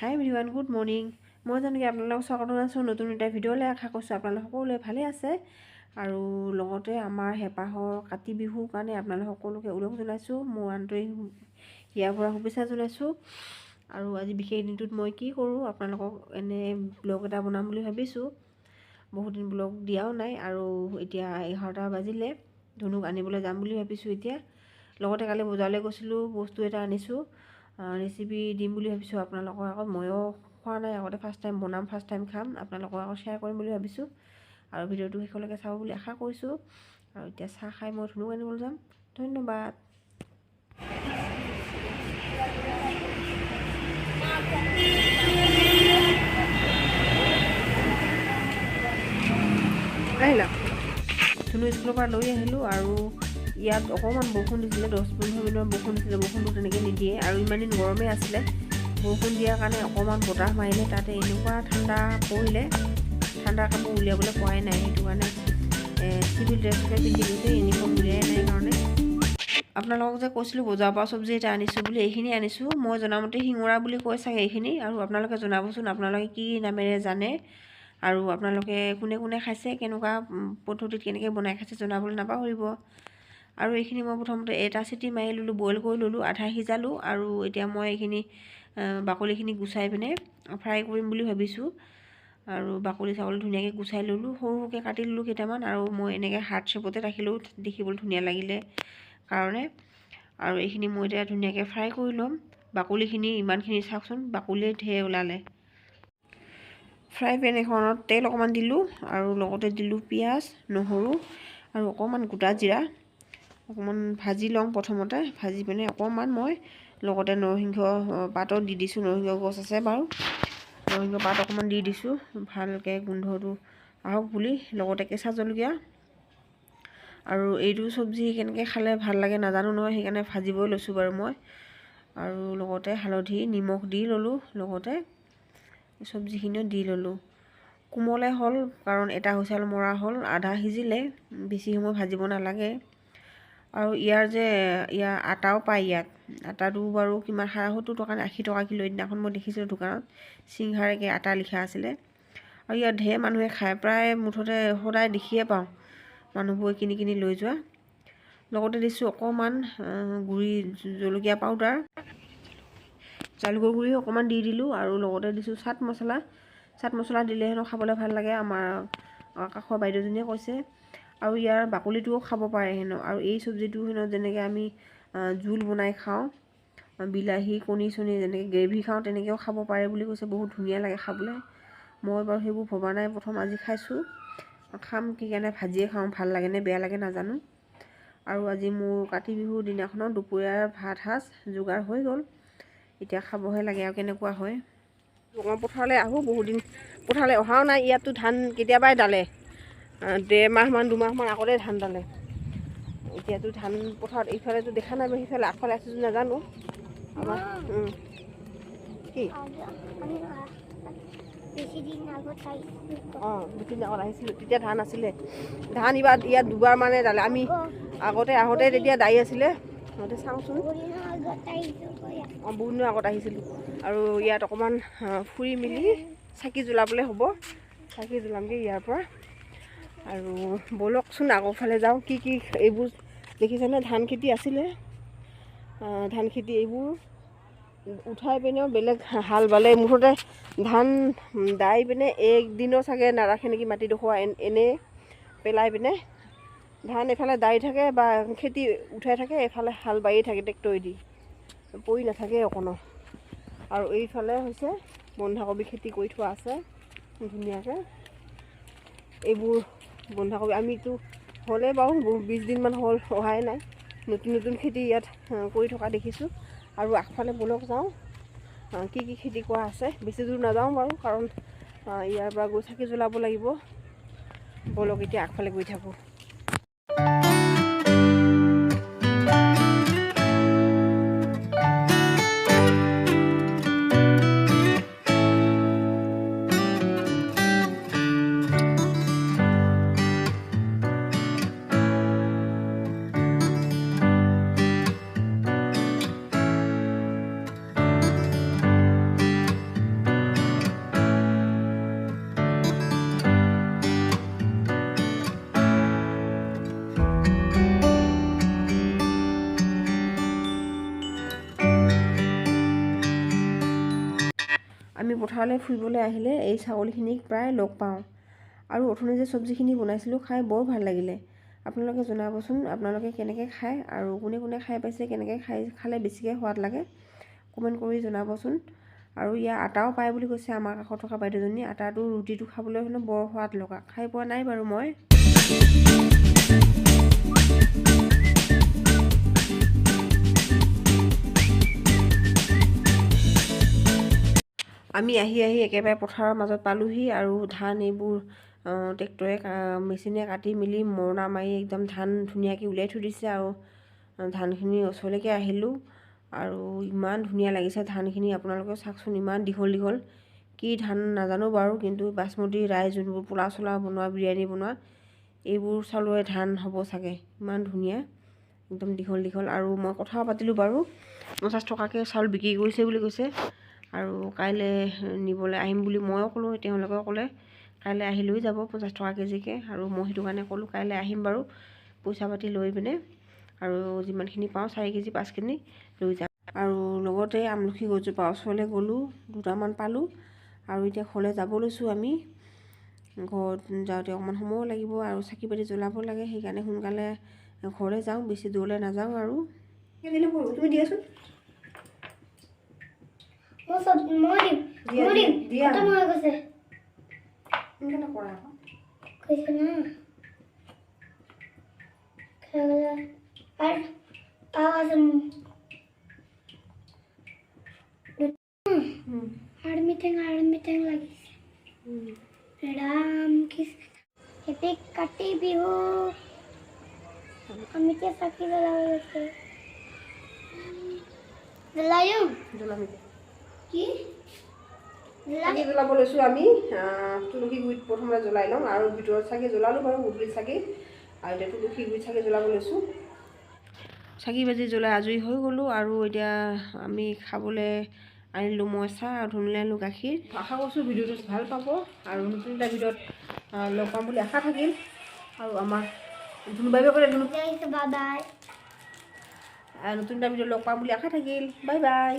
হাই everyone, good morning. মই যেনেকৈ আপোনালোকক স্বাগতম জনাইছোঁ নতুন এটা ভিডিঅ'লৈ। আশা কৰিছোঁ আপোনালোক সকলোৱে ভালে আছে আৰু লগতে আমাৰ হেঁপাহৰ কাতি বিহুৰ কাৰণে আপোনালোক সকলোকে ওলগ জনাইছোঁ। মোৰ আন্তৰিক ইয়াৰ পৰা শুভেচ্ছা জনাইছোঁ। আৰু আজি বিশেষ দিনটোত মই কি কৰোঁ আপোনালোকক এনে ব্লগ এটা বনাম বুলি ভাবিছোঁ। বহুত দিন ব্লগ দিয়াও নাই আৰু এতিয়া 11টা বাজিলে। ধনুক আনিবলৈ যাম বুলি ভাবিছোঁ এতিয়া। লগতে কালি বজাৰলৈ গৈছিলোঁ, বস্তু এটা আনিছোঁ, ৰেচিপি দিম বুলি ভাবিছোঁ আপোনালোকৰ আগত। ময়ো খোৱা নাই আগতে, ফাৰ্ষ্ট টাইম বনাম, ফাৰ্ষ্ট টাইম খাম, আপোনালোকৰ আগত শ্বেয়াৰ কৰিম বুলি ভাবিছোঁ আৰু ভিডিঅ'টো শেষলৈকে চাব বুলি আশা কৰিছোঁ। আৰু এতিয়া চাহ খাই মই ধনুক আনিবলৈ যাম। ধন্যবাদ। আহিলা ধনু স্কুলৰ পৰা লৈ আহিলোঁ আৰু ইয়াত অকণমান বৰষুণ দিছিলে, 10-15 মিনিটমান বৰষুণ দিছিলে। বৰষুণটো তেনেকৈ নিদিয়ে আৰু ইমান দিন গৰমেই আছিলে। বৰষুণ দিয়াৰ কাৰণে অকণমান বতাহ মাৰিলে, তাতে এনেকুৱা ঠাণ্ডা পৰিলে, ঠাণ্ডা কাপোৰ উলিয়াবলৈ পোৱাই নাই। সেইটো কাৰণে চিভিল ড্ৰেছকে পিন্ধি গৈছে, ইউনিফৰ্ম উলিয়াই নাই কাৰণে। আপোনালোকক যে কৈছিলোঁ বজাৰৰ পৰা চব্জি এটা আনিছোঁ বুলি, এইখিনি আনিছোঁ। মই জনামতে শিঙৰা বুলি কয় চাগে এইখিনি, আৰু আপোনালোকে জনাবচোন আপোনালোকে কি নামেৰে জানে আৰু আপোনালোকে কোনে কোনে খাইছে, কেনেকুৱা পদ্ধতিত কেনেকৈ বনাই খাইছে জনাবলৈ নাপাহৰিব। আৰু এইখিনি মই প্ৰথমতে এটা চিটি মাৰি ল'লোঁ, বইল কৰি ল'লোঁ, আধা সিজালোঁ আৰু এতিয়া মই এইখিনি বাকলিখিনি গুচাই পিনে ফ্ৰাই কৰিম বুলি ভাবিছোঁ। আৰু বাকলি চাকলি ধুনীয়াকৈ গুচাই ল'লোঁ, সৰু সৰুকৈ কাটি ল'লোঁ কেইটামান, আৰু মই এনেকৈ হাৰ্ট শ্বেপতে ৰাখিলোঁ দেখিবলৈ ধুনীয়া লাগিলে কাৰণে। আৰু এইখিনি মই এতিয়া ধুনীয়াকৈ ফ্ৰাই কৰি ল'ম। বাকলিখিনি ইমানখিনি চাওকচোন, বাকলিয়ে ঢেৰ ওলালে। ফ্ৰাই পেন এখনত তেল অকণমান দিলোঁ আৰু লগতে দিলোঁ পিঁয়াজ, নহৰু আৰু অকণমান গোটা জিৰা। অকণমান ভাজি লওঁ প্ৰথমতে, ভাজি পিনে অকণমান মই লগতে নৰসিংহ পাতো দি দিছোঁ। নৰসিংহ গছ আছে বাৰু, নৰসিংহ পাত অকণমান দি দিছোঁ ভালকৈ গোন্ধটো আহক বুলি। লগতে কেঁচা জলকীয়া। আৰু এইটো চব্জি কেনেকৈ খালে ভাল লাগে নাজানো নহয়, সেইকাৰণে ভাজিবই লৈছোঁ বাৰু মই। আৰু লগতে হালধি নিমখ দি ল'লোঁ, লগতে চব্জিখিনিও দি ল'লোঁ। কোমলে হ'ল কাৰণ এটা হুইচেল মৰা হ'ল, আধা সিজিলে, বেছি সময় ভাজিব নালাগে। আৰু ইয়াৰ আটাও পায় ইয়াত। আটাটো বাৰু কিমান 70 টকা নে 80 টকা কিলো। দিনাখন মই দেখিছিলোঁ দোকানত সিংহাৰেকে আটা লিখা আছিলে। আৰু ইয়াত ঢেৰ মানুহে খায়, প্ৰায় মুঠতে সদায় দেখিয়ে পাওঁ মানুহবোৰে কিনি কিনি লৈ যোৱা। লগতে দিছোঁ অকণমান গুড়ি জলকীয়া পাউডাৰ, জালুকৰ গুড়ি অকণমান দি দিলোঁ। আৰু লগতে দিছোঁ চাট মছলা। চাট মছলা দিলে হেনো খাবলৈ ভাল লাগে, আমাৰ কাষৰ বাইদেউজনীয়ে কৈছে। আৰু ইয়াৰ বাকলিটোও খাব পাৰে হেনো। আৰু এই চব্জিটো হেনো যেনেকৈ আমি জোল বনাই খাওঁ, বিলাহী কণী চণী যেনেকৈ গ্ৰেভি খাওঁ, তেনেকৈও খাব পাৰে বুলি কৈছে। বহুত ধুনীয়া লাগে খাবলৈ। মই বাৰু সেইবোৰ ভবা নাই, প্ৰথম আজি খাইছোঁ। খাম কি কাৰণে, ভাজিয়ে খাওঁ, ভাল লাগে নে বেয়া লাগে নাজানো। আৰু আজি মোৰ কাতি বিহুৰ দিনাখনৰ দুপৰীয়াৰ ভাত সাজ যোগাৰ হৈ গ'ল। এতিয়া খাবহে লাগে আৰু কেনেকুৱা হয়। মই পথাৰলৈ আহোঁ, বহুত দিন পথাৰলৈ অহাও নাই। ইয়াততো ধান কেতিয়াবাই ডালে, 1.5 মাহমান 2 মাহমান আগতে ধান ডালে। এতিয়াতো ধান পথাৰত ইফালেতো দেখা নাই, সিফালে আগফালে আছোঁ নাজানো। আমাৰ কি বেছি দিন আগত আহিছিলোঁ, তেতিয়া ধান আছিলে। ধান এইবাৰ ইয়াত 2বাৰ মানে ডালে। আমি আগতে আহোঁতে তেতিয়া দাই আছিলে। সিহঁতে চাওঁচোন, বহুত দিনৰ আগত আহিছিলোঁ। আৰু ইয়াত অকণমান ফুৰি মেলি চাকি জ্বলাবলৈ হ'ব, চাকি জ্বলামগৈ ইয়াৰ পৰা। আৰু ব'লকচোন আগৰফালে যাওঁ। কি কি এইবোৰ দেখিছেনে, ধান খেতি আছিলে, ধান খেতি এইবোৰ উঠাই পিনেও বেলেগ হাল বালে। মুঠতে ধান দাই পিনে একদিনৰ চাগে নাৰাখে নেকি, মাটিডোখৰ এনেই পেলাই পিনে ধান এফালে দাই থাকে বা খেতি উঠাই থাকে, এফালে হাল বায়ে থাকে ট্ৰেক্টৰে দি, পৰি নাথাকে অকণো। আৰু এইফালে হৈছে বন্ধাকবি খেতি কৰি থোৱা আছে ধুনীয়াকৈ। এইবোৰ বন্ধাকবি আমিতো হ'লে বাৰু 20 দিনমান হ'ল, অহাই নাই। নতুন নতুন খেতি ইয়াত কৰি থকা দেখিছোঁ। আৰু আগফালে ব'লক যাওঁ, কি কি খেতি কৰা আছে। বেছি দূৰ নাযাওঁ বাৰু, কাৰণ ইয়াৰ পৰা গৈ চাকি জ্বলাব লাগিব। ব'লক এতিয়া আগফালে গৈ থাকোঁ। আমি পথাৰলৈ ফুৰিবলৈ আহিলে এই ছাগলীখিনিক প্ৰায় লগ পাওঁ। আৰু অথনি যে চব্জিখিনি বনাইছিলোঁ খাই বৰ ভাল লাগিলে। আপোনালোকে জনাবচোন আপোনালোকে কেনেকৈ খায় আৰু কোনে কোনে খাই পাইছে, কেনেকৈ খালে বেছিকৈ সোৱাদ লাগে কমেণ্ট কৰি জনাবচোন। আৰু ইয়াৰ আটাও পায় বুলি কৈছে আমাৰ কাষত থকা বাইদেউজনী। আটাটো ৰুটিটো খাবলৈ মানে বৰ সোৱাদ লগা, খাই পোৱা নাই বাৰু মই। আমি আহি একেবাৰে পথাৰৰ মাজত পালোহি আৰু ধান এইবোৰ ট্ৰেক্টৰে মেচিনে কাটি মেলি মৰণা মাৰি একদম ধান ধুনীয়াকৈ উলিয়াই থৈ দিছে। আৰু ধানখিনি ওচৰলৈকে আহিলোঁ আৰু ইমান ধুনীয়া লাগিছে ধানখিনি। আপোনালোকে চাওকচোন, ইমান দীঘল দীঘল। কি ধান নাজানো বাৰু, কিন্তু বাচমতি ৰাইচ যোনবোৰ পোলা চোলা বনোৱা, বিৰিয়ানী বনোৱা, এইবোৰ চাউলৰে ধান হ'ব চাগে। ইমান ধুনীয়া, একদম দীঘল দীঘল। আৰু মই কথাও পাতিলোঁ বাৰু, 50 টকাকৈ চাউল বিক্ৰী কৰিছে বুলি কৈছে। আৰু কাইলৈ নিবলৈ আহিম বুলি ময়ো ক'লোঁ, তেওঁলোকেও ক'লে কাইলৈ আহি লৈ যাব 50 টকা কেজিকৈ। আৰু মই সেইটো কাৰণে ক'লোঁ কাইলৈ আহিম বাৰু, পইচা পাতি লৈ পিনে আৰু যিমানখিনি পাওঁ 4 কেজি 5 কেজি লৈ যাম। আৰু লগতে আমলখি গছজোপা ওচৰলৈ গ'লোঁ, 2টামান পালোঁ। আৰু এতিয়া ঘৰলৈ যাব লৈছোঁ আমি। ঘৰত যাওঁতে অকণমান সময়ো লাগিব আৰু চাকি বাতি জ্বলাব লাগে, সেইকাৰণে সোনকালে ঘৰলৈ যাওঁ, বেছি দূৰলৈ নাযাওঁ। আৰু তুমি দিয়াচোন, राम कृष्ण हेपी काटी बिहू আমি কে চাকি জ্বলাইছে জ্বলায়ো কি চাকি জ্বলাব লৈছোঁ আমি। তুলসী গুৰিত প্ৰথমে জ্বলাই লওঁ আৰু ভিতৰত চাকি জ্বলালোঁ বাৰু, গধূলি চাকি। আৰু এতিয়া তুলসী গুৰিত চাকি জ্বলাব লৈছোঁ। চাকি বাজি জ্বলাই আজৰি হৈ গ'লোঁ। আৰু এতিয়া আমি খাবলৈ আনিলোঁ মই চাহ আৰু ধুনুলে আনিলোঁ গাখীৰ। আশা কৰিছোঁ ভিডিঅ'টো ভাল পাব আৰু নতুন এটা ভিডিঅ'ত লগ পাম বুলি আশা থাকিল। আৰু আমাৰ ধুনু বাই বাই ক'লে, বাই বাই। নতুন এটা ভিডিঅ'ত লগ পাম বুলি আশা থাকিল। Bye bye.